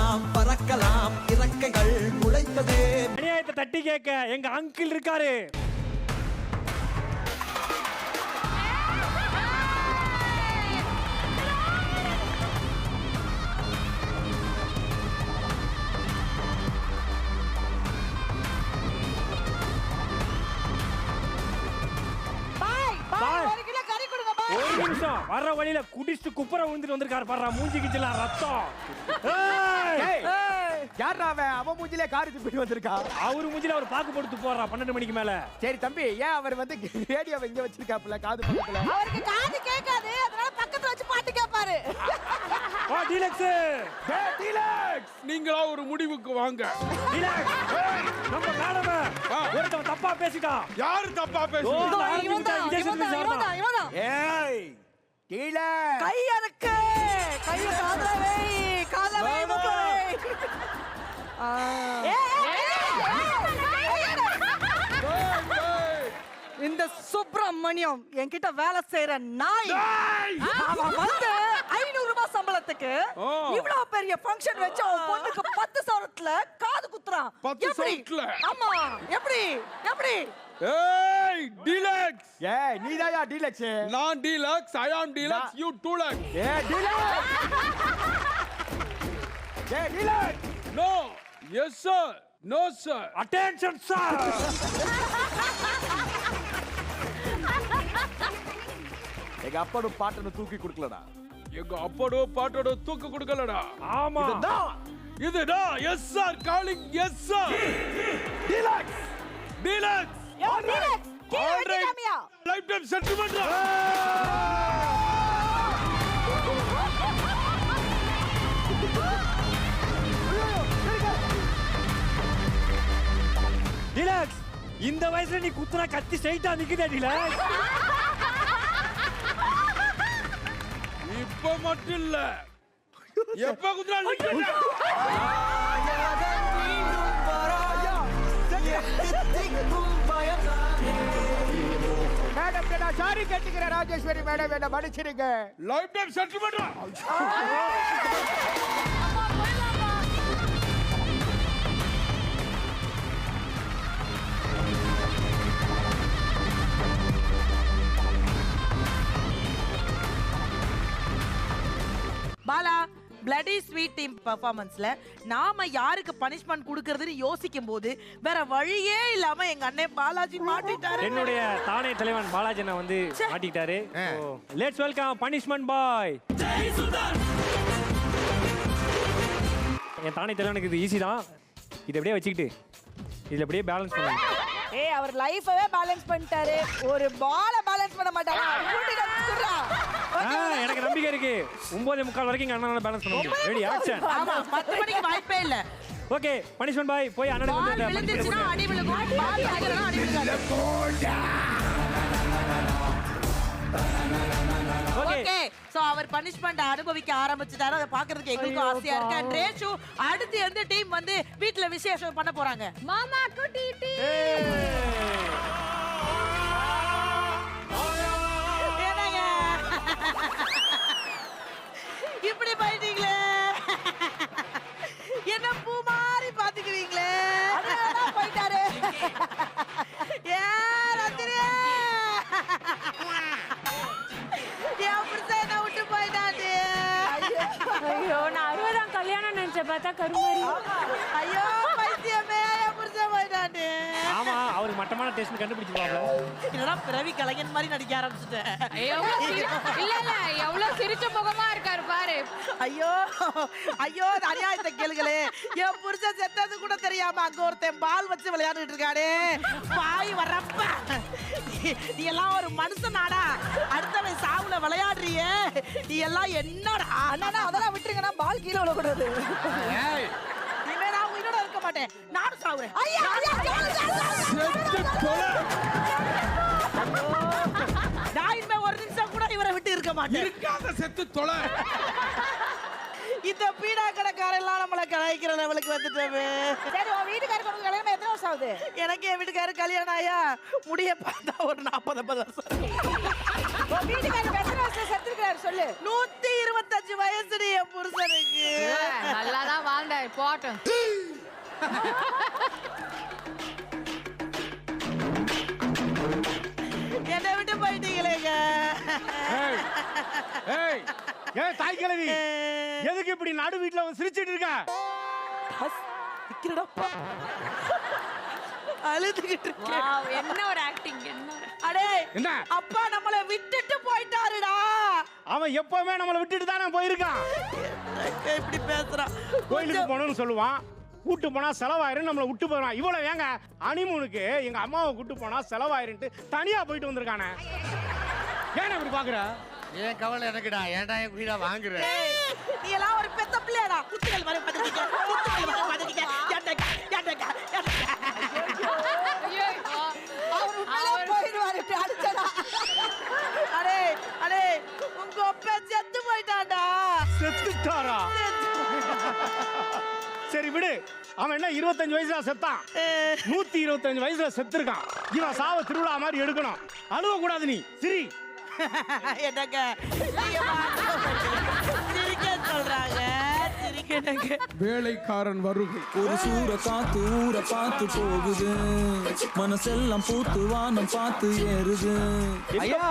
பறக்கலாம் பறக்கலாம் இறக்கைகள் முளைத்ததே. அநியாயத்தை தட்டி கேட்க எங்க அங்கிள் இருக்காரு. ஒரு நிமிஷம் வர்ற வழியில குடிச்சு குப்புற விழுந்துட்டு வந்திருக்காரு பாரு. மூஞ்சி கிச்சலாம் ரத்தம். யாரா அவன் மூஞ்சிலே காரி துப்பிட்டு வந்திருக்கா. அவரு மூஞ்சில அவர் பாக்கு போட்டு போறா 12 மணிக்கு மேல. சரி தம்பி, ஏன் அவர் வந்து ரேடியோ இங்க வச்சிருக்காப்ல காது பக்கத்துல? அவருக்கு காது கேட்காது, அதனால பக்கத்துல வச்சு பாட்டு கேட்பாரு. வா டீலக்ஸ். டீலக்ஸ், நீங்களா ஒரு முடிவுக்கு வாங்க. டீலக்ஸ், நம்ம மேடம ஒருத்தன் தப்பா பேசிட்டான். யாரு தப்பா ஓ, பேசுறீங்க? இவன்தான். ஏய் டீலக்ஸ், கை அறுக்கு, கைய காதுல வை, காதுல வை, மூக்குல வை. இந்த சுப்பிரமணியம் என்கிட்ட வேலை செய்யற நாய், அவன் வந்து 500 ரூபாய் சம்பளத்துக்கு இவ்வளவு பெரிய ஃபங்க்ஷன் வச்சு அவன் பொண்ணுக்கு 10 சவரத்துல காது குத்துறான். 10 சவரத்துல? ஆமா, எப்படி எப்படி? ஏய் டீலக்ஸ், ஏய் நீதாயா டீலக்ஸ்? நான் deluxe, I am deluxe, you Dulux. ஏய் டீலக்ஸ், ஏய் deluxe. No, yes sir, no sir. Attention sir. எங்க அப்பனு பாட்டனை தூக்கி கொடுக்கலடா. எங்க அப்படோ பாட்டோட தூக்கு கொடுக்கலடா. ஆமா, இதுதான் yes sir calling. Yes sir Deluxe, Deluxe. Yo Deluxe, கீழ வெட்டிக்காமியா? Lifetime settlement. டீலக்ஸ், இந்த வயசுல நீ குத்துனா கத்தி ஸ்ட்ரைட்டா நிக்குதா டீலக்ஸ்? இப்ப மட்டும் இல்ல, எப்ப குத்துறாங்க? மேடம் நான் சாரி கேட்டுக்கிறேன். ராஜேஸ்வரி மேடம் என்ன மன்னிச்சிடுங்க. Lifetime settlement. Bala, bloody sweet team பெர்ஃபார்மன்ஸ்ல நாம யாருக்கு பனிஷ்மென்ட் கொடுக்கிறதுன்னு யோசிக்கும் போது வேற வழியே இல்லாம எங்க அண்ணன் பாலாஜி மாட்டிட்டாரு. என்னுடைய தானே தலைவன் பாலாஜி அண்ணா வந்து மாட்டிட்டாரு. லெட்ஸ் வெல்கம் பனிஷ்மென்ட் பாய். என் தானே தலைவனுக்கு இது ஈஸி தான். இதை அப்படியே வச்சுக்கிட்டு இதுல அப்படியே பேலன்ஸ் பண்ணுங்க. ஏய், அவர் லைஃபவே பேலன்ஸ் பண்ணிட்டாரு, ஒரு பால பேலன்ஸ் பண்ண மாட்டாரா? எனக்கு நம்பிக்கை இருக்கு. 9:45 வரைக்கும் எங்க அண்ணனால பேலன்ஸ் பண்ண முடியும். Ready action. ஆமா, 10 மணிக்கு வாய்ப்பே இல்ல. ஓகே, பனிஷ்மென்ட் பாய் போய் அண்ணனுக்கு பால் வந்து விழுந்துச்சுனா அடி விழுகும், பால் விழுகலனா அடி விழுகாது. ஓகே, சோ அவர் பனிஷ்மென்ட் அனுபவிக்க ஆரம்பிச்சிட்டாரு. அதை பாக்குறதுக்கு எங்களுக்கும் ஆசையா இருக்கு. அண்ட் ரேஷு அடுத்து எந்த டீம் வந்து வீட்ல விசேஷம் பண்ண போறாங்க? மாமா குட்டி டீ. ஏனாங்க இப்படி போயிட்டீங்களே, என்ன பூ மாதிரி பாத்துக்குவீங்களே. போயிட்டாரு. ஏ ரத்திரே, என் புருஷன் என்ன விட்டு போயிட்டாரு. ஐயோ, நான் 60ஆம் கல்யாணம் நினைச்ச பார்த்தா கருமாரி. ஐயோ பைத்தியமே, என் புருஷன் போயிட்டாரு. ஆமா, அவருக்கு மட்டமான டேஸ்ட் கண்டுபிடிச்சிருவாங்க. என்னடா பிறவி கலைஞன் மாதிரி நடிக்க ஆரம்பிச்சிட்டேன். இல்ல இல்ல, எவ்வளவு சிரிச்ச முகமா இருக்காரு பாரு. ஐயோ ஐயோ, அநியாயத்தை கேளுங்களே. என் புருஷன் செத்தது கூட தெரியாம அங்க ஒருத்தன் பால் வச்சு விளையாண்டுட்டு இருக்கானே. பாய் வர்றப்ப நீ எல்லாம் ஒரு மனுஷனாடா? அடுத்தவன் சாவுல விளையாடுறியே, நீ எல்லாம் என்னடா? அண்ணா அதெல்லாம் விட்டுருங்கண்ணா, பால் கீழே விழக்கூடாது. இனிமே நான் உயிரோட இருக்க மாட்டேன், நானும் சாவுறேன். ஐயா, நான் இனிமே ஒரு நிமிஷம் கூட இவரை விட்டு இருக்க மாட்டேன். இருக்காத செத்து தொலை. இந்த பீடா கடைக்காரெல்லாம் நம்மள கலாய்க்கிற லெவலுக்கு வந்துட்டோமே. சரி, உன் வீட்டுக்காரருக்கு உனக்கு கல்யாணம் எத்தனை வருஷம் ஆகுது? எனக்கு என் வீட்டுக்காரு கல்யாணம் ஆயா முடிய பார்த்தா ஒரு 40-50 வருஷம். உன் வீட்டுக்காரருக்கு எத்தனை வருஷம் செத்துருக்காரு சொல்லு. 125 வயசு என் புருஷனுக்கு. நல்லாதான் வாழ்ந்தாரு. ஏய் போட்டும். என்னை விட்டு போயிட்டீங்களேங்க. ஏய், ஏய், ஏய் தாய் கிழவி, எதுக்கு இப்படி நடு வீட்டுல வந்து சிரிச்சிட்டு இருக்க? அழுதுகிட்டு இருக்கேன். வாவ், என்ன ஒரு ஆக்டிங், என்ன ஒரு அடே என்ன? அப்பா நம்மளை விட்டுட்டு போயிட்டாருடா. அவன் எப்பவுமே நம்மளை விட்டுட்டு தானே போயிருக்கான். இப்படி பேசுறான். கோயிலுக்கு போகணும்னு சொல்லுவான், கூட்டு போனா செலவாயிரும், நம்மளை விட்டு போயிடும். இவ்வளவு ஏங்க அனிமூனுக்கு எங்க அம்மாவை கூட்டு போனா செலவாயிருன்ட்டு தனியா போயிட்டு வந்திருக்கானே. ஏன் இப்படி பாக்குற? ஏன் கவலை எனக்குடா, ஏன்டா என் வீடா வாங்குற? ஏய், நீ எல்லாம் ஒரு பெத்த பிள்ளையாடா. குத்துகள் மாதிரி பாத்துக்கிட்ட, குத்துகள் மாதிரி பாத்துக்கிட்ட. ஏண்டக்கா, ஏண்டக்கா, ஏண்டக்கா. போயிடுவாரு அடிச்சடா. அடே அடே உங்க அப்பா செத்து போயிட்டான்டா. செத்துட்டாரா? சரி விடு, அவன் என்ன 25 வயசுல செத்தான், 125 வயசுல செத்துருக்கான். இவன் சாவ திருவிழா மாதிரி எடுக்கணும். அழுவ கூடாது, நீ சிரி. என்னங்க நீங்க சிரிக்க சொல்றாங்க, சிரிக்கணுங்க. வேலைக்காரன் வருகை. ஒரு சூற காத்து ஊற பார்த்து போகுது, மனசெல்லாம் பூத்து வானம் பார்த்து ஏறுது. ஐயா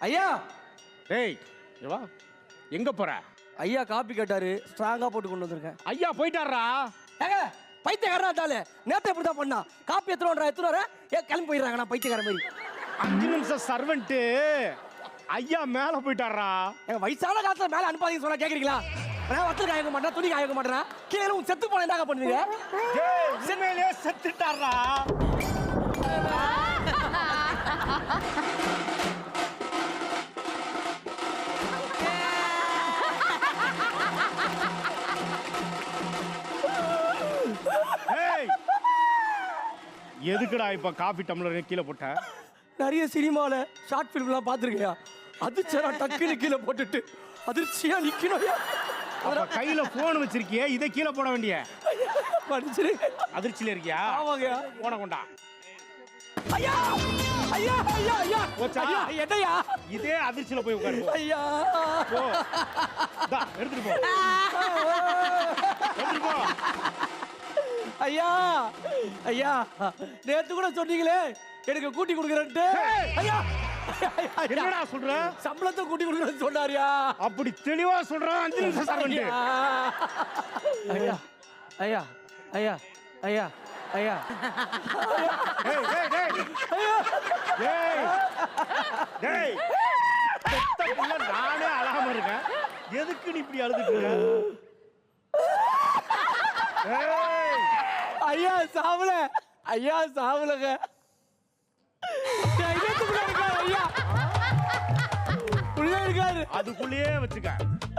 ஐயா டேய் இங்க வா. எங்க போற? ஐயா காப்பி கேட்டாரு, ஸ்ட்ராங்கா போட்டு கொண்டு வந்திருக்கேன். ஐயா போயிட்டாரா? ஏங்க பைத்தியக்காரனா தாலே, நேத்து எப்படி தான் பண்ணா? காப்பி எத்தனை வர கிளம்பி போயிடுறாங்க. நான் பைத்தியக்கார மாதிரி. 5 நிமிஷம் சர்வெண்ட் ஐயா மேல போயிட்டாரா? எங்க வயசான காலத்துல மேல அனுப்பாதீங்க சொன்னா கேக்குறீங்களா? நான் வத்தல் காய வைக்க மாட்டேன், துணி காய வைக்க மாட்டேன். கீழே உன் செத்து போன என்னங்க பண்ணுவீங்க? டேய் உண்மையிலேயே செத்துட்டாரா? ஏய், எதுக்குடா இப்ப காபி டம்ளர் கீழே போட்ட? நிறைய சினிமால ஷார்ட் பிலிம்லாம் பார்த்துருக்கியா? அதிர்ச்சியா டக்குன்னு கீழே போட்டுட்டு அதிர்ச்சியா நிக்கணும். அப்ப கையில போன் வச்சிருக்கியே, இதை கீழே போட வேண்டிய. மன்னிச்சிரு. அதிர்ச்சியில இருக்கியா? ஆமாங்க. போன கொண்டா. ஐயா ஐயா ஐயா ஐயா போச்சா? ஐயா என்னையா? இதே அதிர்ச்சியில போய் உட்காரு போ. ஐயா போ. தா எடுத்துட்டு போ. எடுத்துட்டு போ. ஐயா ஐயா நேத்து கூட சொன்னீங்களே எனக்கு கூட்டி கொடுக்குறேன்ட்டு. ஐயா என்னடா சொல்ற? சம்பளத்தை கூட்டி கொடுக்குறேன்னு சொன்னாரியா? அப்படி தெளிவா சொல்றான். 5 நிமிஷம் சர்வெண்ட். ஐயா ஐயா ஐயா ஐயா ஐயா டேய் டேய் டேய் டேய் டேய் செத்த புள்ள நானே அழாம இருக்கேன், எதுக்கு நீ இப்படி அழுதுட்டு இருக்க? ஏய் ஐயா சாவல, ஐயா சாவலங்க. ஐயா உள்ள இருக்காரு. அதுக்குள்ளேயே வச்சுக்க,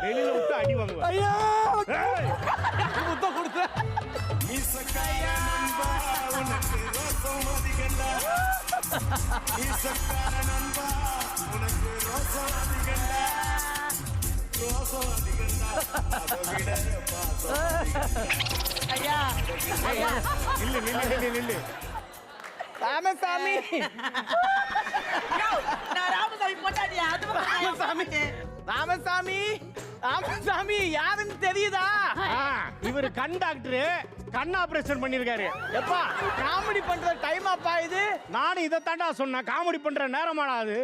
வெளியில விட்டு அடி வாங்குவ. ஐயா ஏய் முத்தம் கொடுத்த. ஐயா ஐயா நில்லு நில்லு நில்லு நில்லு. ராமசாமி நான் ராமசாமி போட்டாடியா? அது ராமசாமி. ராமசாமி ராமசாமி யாருன்னு தெரியுதா? இவரு கண் டாக்டர், கண் ஆபரேஷன் பண்ணிருக்காரு. எப்பா காமெடி பண்ற டைம் அப்பா இது? நானும் இதை தாண்டா சொன்னேன், காமெடி பண்ற நேரமானாது.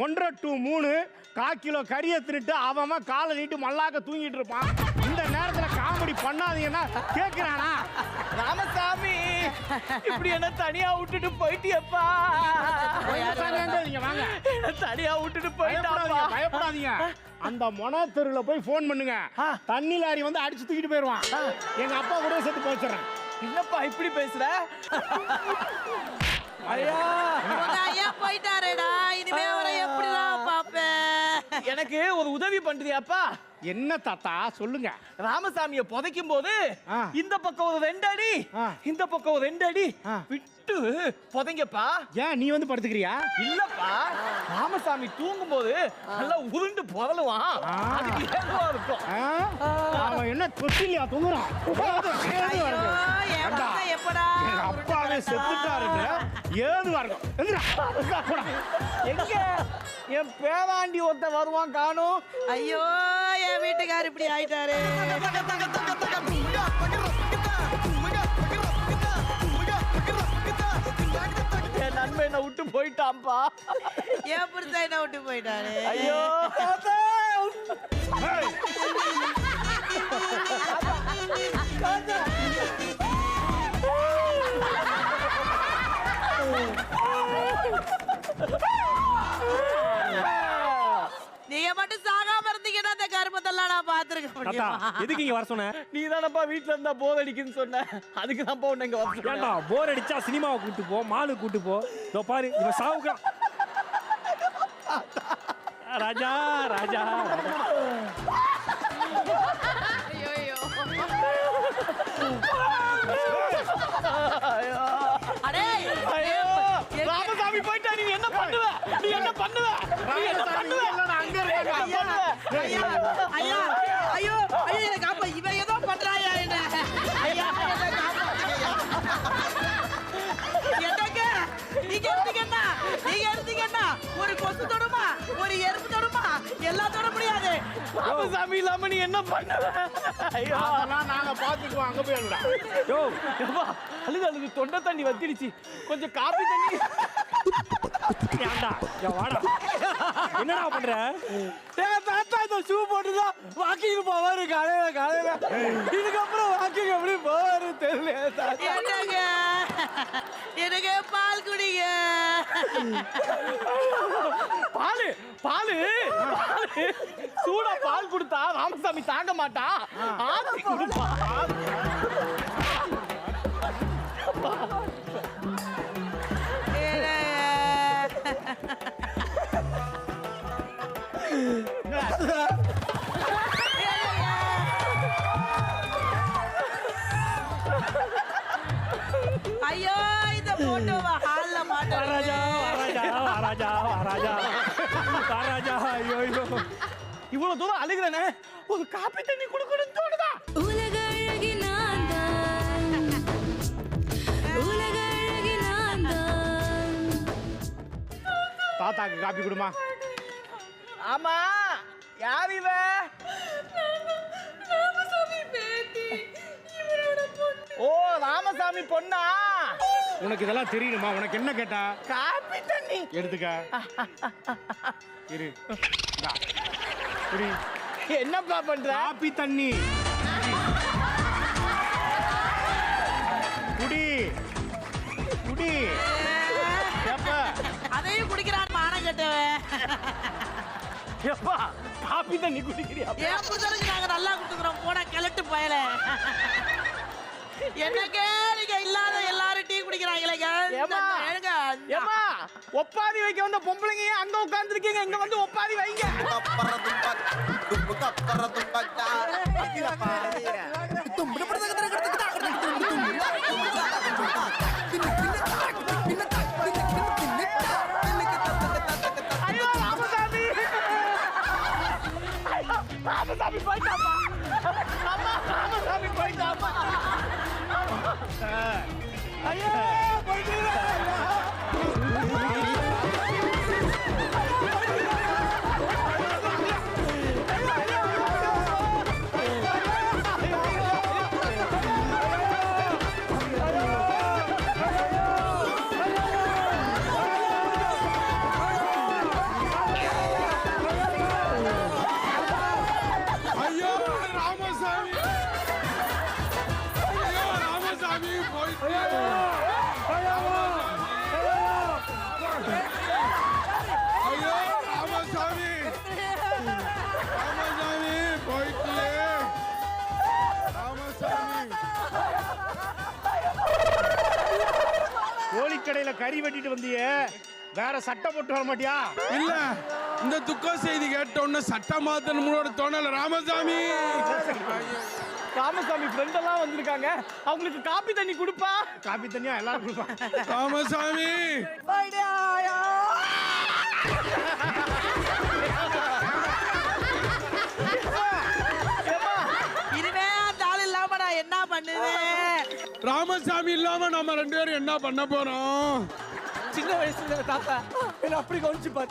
1 to 3 1/4 கிலோ கறியை திருட்டு அவன் காலை நீட்டு மல்லாக்க தூங்கிட்டு இருப்பான். இந்த நேரத்துல காமெடி பண்ணாதீங்கன்னா கேக்குறானா? ராமசாமி இப்படி என்ன தனியா விட்டுட்டு போயிட்டியப்பா? நீங்க வாங்க, என்ன தனியா விட்டுட்டு பயப்படாதீங்க போயிட்டாப்பா? பயப்படாதீங்க. அந்த மொன தெருல போய் போன் பண்ணுங்க, தண்ணி லாரி வந்து அடிச்சு தூக்கிட்டு போயிருவான். எங்க அப்பா கூட சேர்த்து போச்சுறேன். என்னப்பா இப்படி பேசுற? ஐயா ஐயா போயிட்டாரேடா, இனிமே அவரை எப்படிதான் பாப்பேன்? எனக்கு ஒரு உதவி பண்றியாப்பா? என்ன தாத்தா சொல்லுங்க. ராமசாமியை புதைக்கும் போது இந்த பக்கம் ஒரு 2 அடி, இந்த பக்கம் ஒரு 2 அடி விட்டு புதைங்கப்பா. ஏன் நீ வந்து படுத்துக்கிறியா? இல்லப்பா, ராமசாமி தூங்கும் போது நல்லா உருண்டு புதலுவான், அதுக்கு ஏதுவா இருக்கும். அவன் என்ன தொட்டிலியா தூங்குறான்? ஐயோ, என் மகன் எப்படா எங்க அப்பாவே செத்துட்டாருங்க, ஏதுவா இருக்கும். எந்திரா, போடா. எங்க என் பேவாண்டி ஒருத்த வருவான் காணும். ஐயோ, என் வீட்டுக்காரர் இப்படி ஆயிட்டாரு. என்னை விட்டு போயிட்டான்ப்பா. என் புருஷன் என்ன விட்டு போயிட்டாரு. ஐயோ நீங்க மட்டும் சாகாம இருந்தீங்கன்னா அந்த கருமத்தெல்லாம் நான் பாத்துருக்க முடியும். எதுக்கு இங்க வர சொன்ன? நீ தானப்பா வீட்டுல இருந்தா போர் அடிக்குன்னு சொன்ன, அதுக்கு தான்ப்பா உன்னை இங்க வர ஏண்டா போர் அடிச்சா சினிமாவை கூட்டு போ, மாலுக்கு கூட்டு போ. இதோ பாரு இவன் சாவுக்கு. ராஜா ராஜா அடே ஐயோ ராமசாமி போயிட்டா. நீ என்ன பண்ணுவ? நீ என்ன பண்ணுவ? நீ என்ன பண்ணுவ? அங்க இருக்கேன். ஐயா ஐயா ஐயோ ஐயோ எனக்கு அப்ப இவன் ஏதோ பண்றாயா என்ன? ஐயா என்ன காப்பாத்துங்கய்யா. என்னங்க நீங்க எடுத்தீங்கன்னா ஒரு கொசு தொடுமா, ஒரு எறும்பு தொடுமா, எல்லாம் தொட முடியாது. ராமசாமி இல்லாம நீ என்ன பண்ணுவ? ஐயோ அதெல்லாம் நாங்க பாத்துக்குவோம். அங்க போய் அழுடா. யோ எப்பா அழுது தொண்டை தண்ணி வத்திடுச்சு, கொஞ்சம் காப்பி தண்ணி. ஏண்டா யோ வாடா. என்னடா பண்ற? தாத்தா இந்த ஷூ போட்டுதான் வாக்கிங் போவாரு காலையில. இதுக்கப்புறம் வாக்கிங் எப்படி போவாரு தெரியல. என்னங்க எனக்கு பால் குடிங்க. பாலு பாலு சூடா பால் கொடுத்தா ராமசாமி தாங்க மாட்டான். ஆத்தி கொடுப்பா. ஐயோ இந்த போட்டோ ஹால்ல மாட்டேன். ராஜா ராஜா ராஜா ராஜா ராஜா. ஐயோ ஐயோ இவ்வளவு தூரம் அழுகிறனே, ஒரு காப்பி தண்ணி குடுக்கணும்னு தோணுதா? உலக அழகி நான் தான், உலக அழகி நான் தான். தாத்தாக்கு காப்பி கொடுமா. ஆமா யார் இவ? ஓ ராமசாமி பொண்ணா? உனக்கு இதெல்லாம் தெரியுமா? உனக்கு என்ன கேட்டா? காப்பி தண்ணி எடுத்துக்க. இரு இந்தா. குடி. என்னப்பா பண்ற? காப்பி தண்ணி குடி குடி. எப்ப அதையும் குடிக்கிறான் மானம் கட்டவன். எப்பா காப்பி தண்ணி குடிக்கிறியா? ஏன் புருஷனுக்கு நாங்க நல்லா கொடுத்துக்கிறோம், போட கிளட்டு பயல. என்னங்க நீங்க இல்லாத எல்லாரும் டீ குடிக்கிறாங்களேங்க. ஏம்மா? ஏங்க ஏமா ஒப்பாதி வைக்க வந்த பொம்பளைங்க அங்க உட்கார்ந்துருக்கீங்க, இங்க வந்து ஒப்பாதி வைங்க. ஐயோ ராமசாமி, ராமசாமி போயிட்டாப்பா. அம்மா ராமசாமி போயிட்டாப்பா. ஐயோ போயிட்டீங்களா? ஐயோ ராமசாமி, ஐயோ ராமசாமி போயிட்டு. ஐயோ ராமசாமி, ராமசாமி போயிட்டு. ராமசாமி கோழிக்கடையில கறி வெட்டிட்டு வந்தியே, வேற சட்டை போட்டு வர மாட்டியா? இல்ல, இந்த துக்க செய்தி கேட்ட உடனே சட்ட மாத்தனோட தோணல. ராமசாமி, ராமசாமி ஃப்ரெண்ட் எல்லாம் வந்திருக்காங்க, அவங்களுக்கு காப்பி தண்ணி கொடுப்பா. காப்பி தண்ணியா எல்லாரும் கொடுப்பாங்க. ராமசாமி இனிமே அந்த ஆள் இல்லாம நான் என்ன பண்ணுவேன்? ராமசாமி இல்லாம நம்ம ரெண்டு பேரும் என்ன பண்ண போறோம்? சின்ன வயசுல தாத்தா என்ன அப்படி கவனிச்சு பாரு.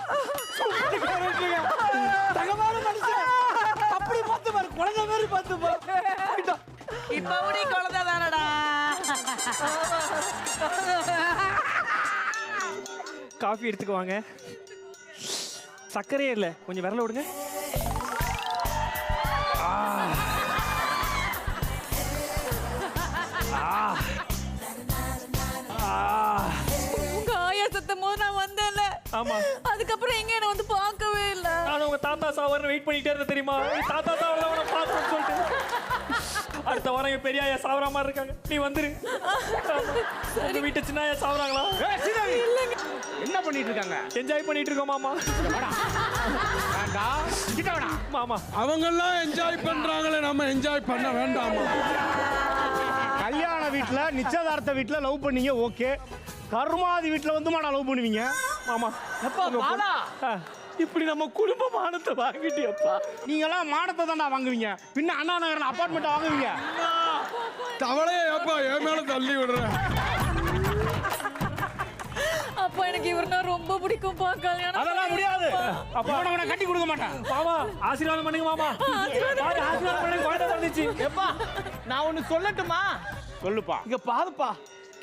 தங்கமான மனுஷன் அப்படி பார்த்து பாரு, குழந்தை மாதிரி பார்த்து பாரு. இப்ப கூட குழந்தை தானடா. காஃபி எடுத்துக்குவாங்க. சர்க்கரையே இல்லை, கொஞ்சம் விரல விடுங்க. உங்க ஆயா சத்தம் போது நான் வந்தேன்ல. ஆமா. அதுக்கப்புறம் எங்க என்ன வந்து பார்க்கவே இல்ல. நான் உங்க தாத்தா சாவர்னு வெயிட் பண்ணிட்டே இருந்தேன் தெரியுமா? தாத்தா சாவர அவனை பார்க்கணும்னு சொல்லிட்டு. அடுத்த வாரம் என் பெரிய ஆயா சாவற மாதிரி இருக்காங்க, நீ வந்துரு. உங்க வீட்டு சின்ன ஆயா சாவறாங்களா? என்ன பண்ணிட்டு இருக்காங்க? என்ஜாய் பண்ணிட்டு இருக்கோம் மாமா. மாமா அவங்கெல்லாம் என்ஜாய் பண்றாங்களே, நம்ம என்ஜாய் பண்ண வேண்டாமா? கல்யாண வீட்டுல நிச்சயதார்த்த வீட்டுல லவ் பண்ணீங்க, ஓகே. கருமாதி வீட்டுல வந்து மாடா லவ் பண்ணுவீங்க மாமா. எப்பா பாலா, இப்படி நம்ம குடும்ப மானத்தை வாங்கிட்டியப்பா. நீங்க எல்லாம் மானத்தை தான்டா வாங்குவீங்க, பின்ன அண்ணா நகர் அபார்ட்மெண்ட் வாங்குவீங்க. தவளையே ஏப்பா என் மேல தள்ளி விடுறேன். அப்பா எனக்கு இவர்னா ரொம்ப பிடிக்கும் பா. கல்யாணம் அதெல்லாம் முடியாது. அப்பா உன கட்டி கொடுக்க மாட்டேன். மாமா ஆசீர்வாதம் பண்ணுங்க மாமா. ஆசீர்வாதம் பண்ணுங்க, குழந்தை வந்துச்சு. எப்பா நான் ஒண்ணு சொல்லட்டுமா? சொல்லுப்பா. இங்க பாருப்பா,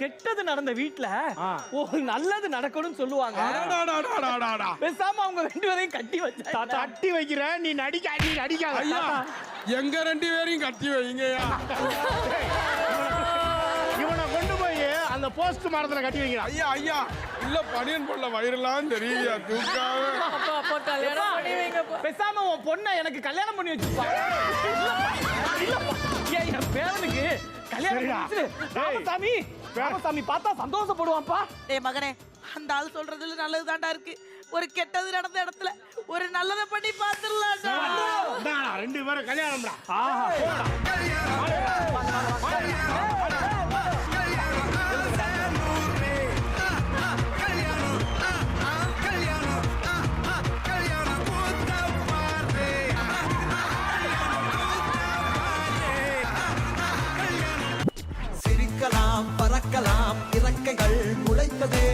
கெட்டது நடந்த வீட்ல ஒரு நல்லது நடக்கணும்னு சொல்லுவாங்க. பேசாம அவங்க 2 பேரையும் கட்டி வச்சா. கட்டி வைக்கிற, நீ நடிக்காத. ஐயா எங்க 2 பேரையும் கட்டி வைங்கயா. இவனை கொண்டு போய் அந்த போஸ்ட் மரத்துல கட்டி வைக்கிறான். ஐயா ஐயா இல்ல, பனியன் போடல வயிறுலாம் தெரியுயா, தூக்காவே. அப்பா அப்பா கல்யாணம் பண்ணி வைங்கப்பா. பேசாம உன் பொண்ணை எனக்கு கல்யாணம் பண்ணி வச்சுப்பா. என் பேரனுக்கு கல்யாணம் ராமசாமி, ராமசாமி பார்த்தா சந்தோஷப்படுவான்ப்பா. டேய் மகனே, அந்த ஆள் சொல்றதுல நல்லது தாண்டா இருக்கு. ஒரு கெட்டது நடந்த இடத்துல ஒரு நல்லதை பண்ணி பாத்துடலாம்டா. 2 பேரும் கல்யாணம்டா. சிரிக்கலாம், பறக்கலாம், இறக்கைகள் முளைத்ததே